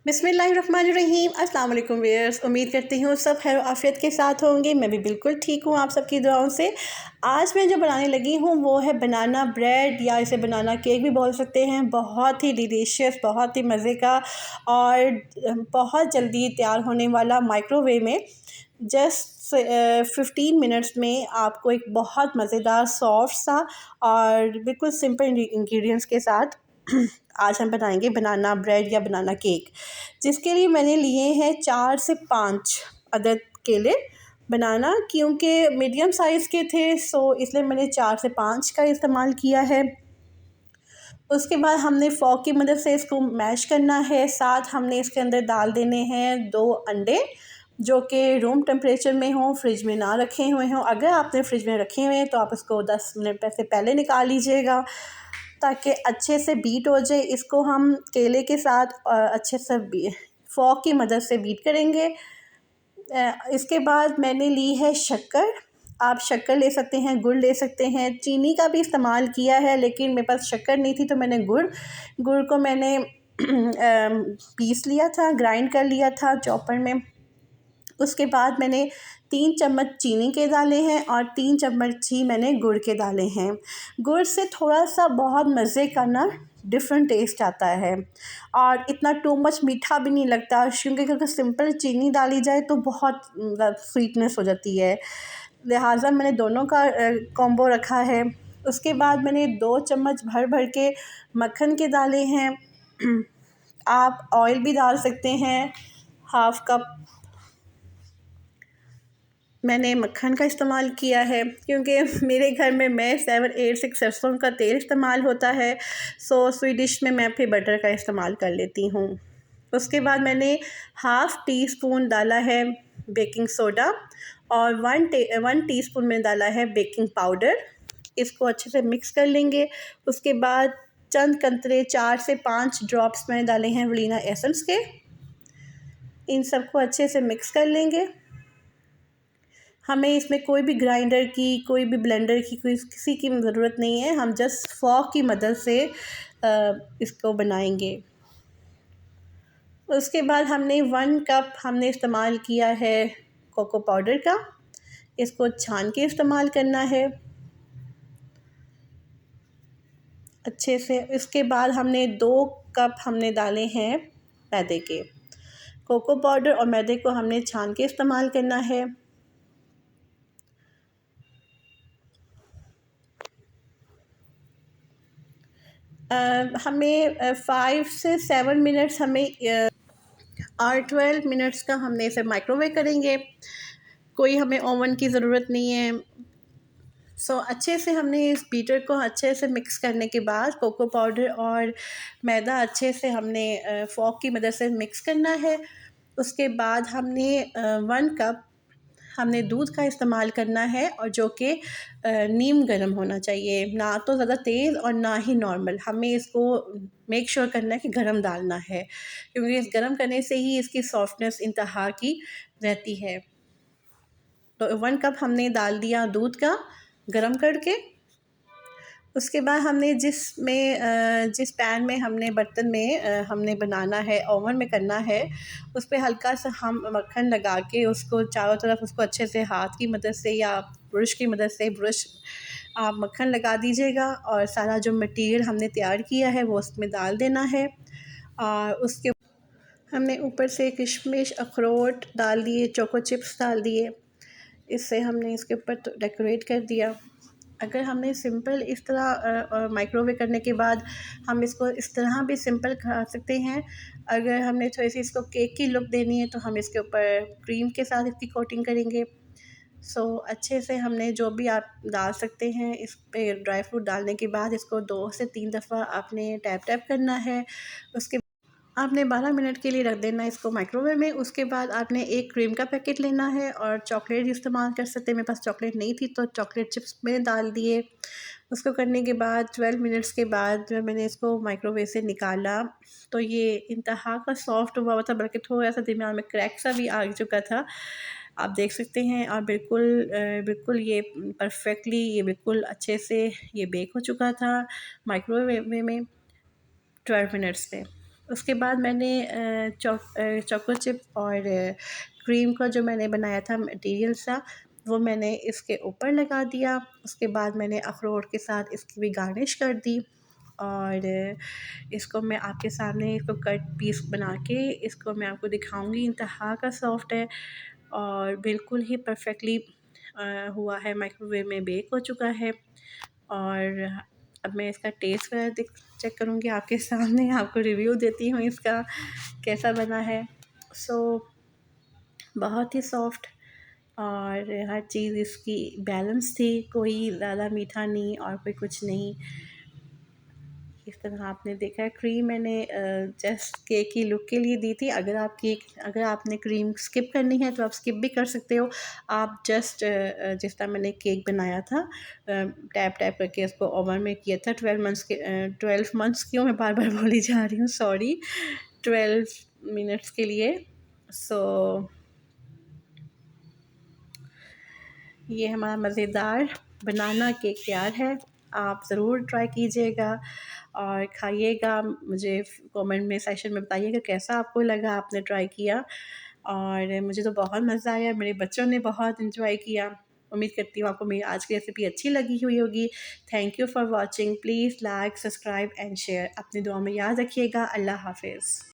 बिस्मिल्लाहिर्रहमानिर्रहीम। अस्सलाम वालेकुम व्यूअर्स, उम्मीद करती हूँ सब खैर आफियत के साथ होंगे। मैं भी बिल्कुल ठीक हूँ आप सबकी दुआओं से। आज मैं जो बनाने लगी हूँ वो है बनाना ब्रेड, या इसे बनाना केक भी बोल सकते हैं। बहुत ही डिलीशियस, बहुत ही मज़े का और बहुत जल्दी तैयार होने वाला, माइक्रोवेव में जस्ट 15 मिनट्स में आपको एक बहुत मज़ेदार सॉफ्ट सा और बिल्कुल सिंपल इंग्रेडिएंट्स के साथ आज हम बनाएंगे बनाना ब्रेड या बनाना केक, जिसके लिए मैंने लिए हैं 4 से 5 अदद केले। बनाना क्योंकि मीडियम साइज़ के थे, सो इसलिए मैंने 4 से 5 का इस्तेमाल किया है। उसके बाद हमने फ़ोर्क की मदद से इसको मैश करना है। साथ हमने इसके अंदर डाल देने हैं 2 अंडे, जो कि रूम टेम्परेचर में हों, फ्रिज में ना रखे हुए हों। अगर आपने फ्रिज में रखे हुए हैं तो आप इसको 10 मिनट से पहले निकाल लीजिएगा, ताकि अच्छे से बीट हो जाए। इसको हम केले के साथ अच्छे से फ़ोर्क की मदद से बीट करेंगे। इसके बाद मैंने ली है शक्कर। आप शक्कर ले सकते हैं, गुड़ ले सकते हैं, चीनी का भी इस्तेमाल किया है, लेकिन मेरे पास शक्कर नहीं थी तो मैंने गुड़ को मैंने पीस लिया था, ग्राइंड कर लिया था चॉपर में। उसके बाद मैंने 3 चम्मच चीनी के डाले हैं और 3 चम्मच ही मैंने गुड़ के डाले हैं। गुड़ से थोड़ा सा बहुत मज़े का ना डिफरेंट टेस्ट आता है और इतना टू मच मीठा भी नहीं लगता, क्योंकि अगर सिंपल चीनी डाली जाए तो बहुत स्वीटनेस हो जाती है। लिहाजा मैंने दोनों का कॉम्बो रखा है। उसके बाद मैंने 2 चम्मच भर भर के मक्खन के डाले हैं। आप ऑयल भी डाल सकते हैं। हाफ़ कप मैंने मक्खन का इस्तेमाल किया है, क्योंकि मेरे घर में मैं 7-8 सरसों का तेल इस्तेमाल होता है, सो स्वीट डिश में मैं फिर बटर का इस्तेमाल कर लेती हूँ। उसके बाद मैंने हाफ़ टी स्पून डाला है बेकिंग सोडा और 1 टीस्पून में डाला है बेकिंग पाउडर। इसको अच्छे से मिक्स कर लेंगे। उसके बाद चंद कंतरे 4 से 5 ड्रॉप्स मैंने डाले हैं वनीला एसेंस के। इन सबको अच्छे से मिक्स कर लेंगे। हमें इसमें कोई भी ग्राइंडर की, कोई भी ब्लेंडर की, कोई किसी की ज़रूरत नहीं है। हम जस्ट फ़ोर्क की मदद से इसको बनाएंगे। उसके बाद हमने 1 कप हमने इस्तेमाल किया है कोको पाउडर का। इसको छान के इस्तेमाल करना है अच्छे से। इसके बाद हमने 2 कप हमने डाले हैं मैदे के। कोको पाउडर और मैदे को हमने छान के इस्तेमाल करना है। हमें 5 से 7 मिनट्स हमें और 12 मिनट्स का हमने इसे माइक्रोवेव करेंगे। कोई हमें ओवन की ज़रूरत नहीं है। सो अच्छे से हमने इस बीटर को अच्छे से मिक्स करने के बाद कोको पाउडर और मैदा अच्छे से हमने फ़ोर्क की मदद से मिक्स करना है। उसके बाद हमने 1 कप हमने दूध का इस्तेमाल करना है, और जो कि नीम गर्म होना चाहिए, ना तो ज़्यादा तेज़ और ना ही नॉर्मल। हमें इसको मेक श्योर करना है कि गर्म डालना है, क्योंकि इस गर्म करने से ही इसकी सॉफ्टनेस इंतहा की रहती है। तो 1 कप हमने डाल दिया दूध का गर्म करके। उसके बाद हमने जिस पैन में हमने बर्तन में हमने बनाना है, ओवन में करना है, उस पे हल्का सा हम मक्खन लगा के उसको चारों तरफ उसको अच्छे से हाथ की मदद से या ब्रश की मदद से आप मक्खन लगा दीजिएगा, और सारा जो मटेरियल हमने तैयार किया है वो उसमें डाल देना है। और उसके हमने ऊपर से किशमिश, अखरोट डाल दिए, चोको चिप्स डाल दिए। इससे हमने इसके ऊपर डेकोरेट कर दिया। अगर हमें सिंपल इस तरह माइक्रोवेव करने के बाद हम इसको इस तरह भी सिंपल खा सकते हैं। अगर हमने थोड़ी सी इसको केक की लुक देनी है तो हम इसके ऊपर क्रीम के साथ इसकी कोटिंग करेंगे। सो अच्छे से हमने जो भी आप डाल सकते हैं इस पे ड्राई फ्रूट डालने के बाद इसको 2 से 3 दफ़ा आपने टैप टैप करना है। उसके आपने 12 मिनट के लिए रख देना है इसको माइक्रोवेव में। उसके बाद आपने एक क्रीम का पैकेट लेना है और चॉकलेट इस्तेमाल कर सकते हैं। मेरे पास चॉकलेट नहीं थी तो चॉकलेट चिप्स मैंने डाल दिए। उसको करने के बाद 12 मिनट्स के बाद जब मैंने इसको माइक्रोवेव से निकाला तो ये इंतहा का सॉफ्ट हुआ था, बल्कि थोड़ा सा दरमियान में क्रैक सा भी आ चुका था, आप देख सकते हैं। और बिल्कुल ये परफेक्टली, ये बिल्कुल अच्छे से ये बेक हो चुका था माइक्रोवेव में 12 मिनट्स पे। उसके बाद मैंने चोको चिप और क्रीम का जो मैंने बनाया था मटीरियल सा, वो मैंने इसके ऊपर लगा दिया। उसके बाद मैंने अखरोट के साथ इसकी भी गार्निश कर दी और इसको मैं आपके सामने इसको कट पीस बना के इसको मैं आपको दिखाऊंगी। इंतहा का सॉफ्ट है और बिल्कुल ही परफेक्टली हुआ है, माइक्रोवेव में बेक हो चुका है। और अब मैं इसका टेस्ट चेक करूँगी आपके सामने, आपको रिव्यू देती हूँ इसका कैसा बना है। सो बहुत ही सॉफ्ट और हर चीज़ इसकी बैलेंस थी, कोई ज़्यादा मीठा नहीं और कोई कुछ नहीं। इस तरह आपने देखा है। क्रीम मैंने जस्ट केक की लुक के लिए दी थी। अगर आपने क्रीम स्किप करनी है तो आप स्किप भी कर सकते हो। आप जस्ट जिस तरह मैंने केक बनाया था, टैप टैप करके उसको ओवन में किया था 12 मंथ्स क्यों मैं बार बार बोली जा रही हूँ, सॉरी, 12 मिनट्स के लिए। सो ये हमारा मज़ेदार बनाना केक तैयार है। आप ज़रूर ट्राई कीजिएगा और खाइएगा। मुझे कमेंट में सेक्शन में बताइएगा कैसा आपको लगा, आपने ट्राई किया। और मुझे तो बहुत मज़ा आया, मेरे बच्चों ने बहुत एंजॉय किया। उम्मीद करती हूँ आपको मेरी आज की रेसिपी अच्छी लगी हुई होगी। Thank you for watching. Please like, subscribe and share. अपनी दुआ में याद रखिएगा। अल्लाह हाफिज़।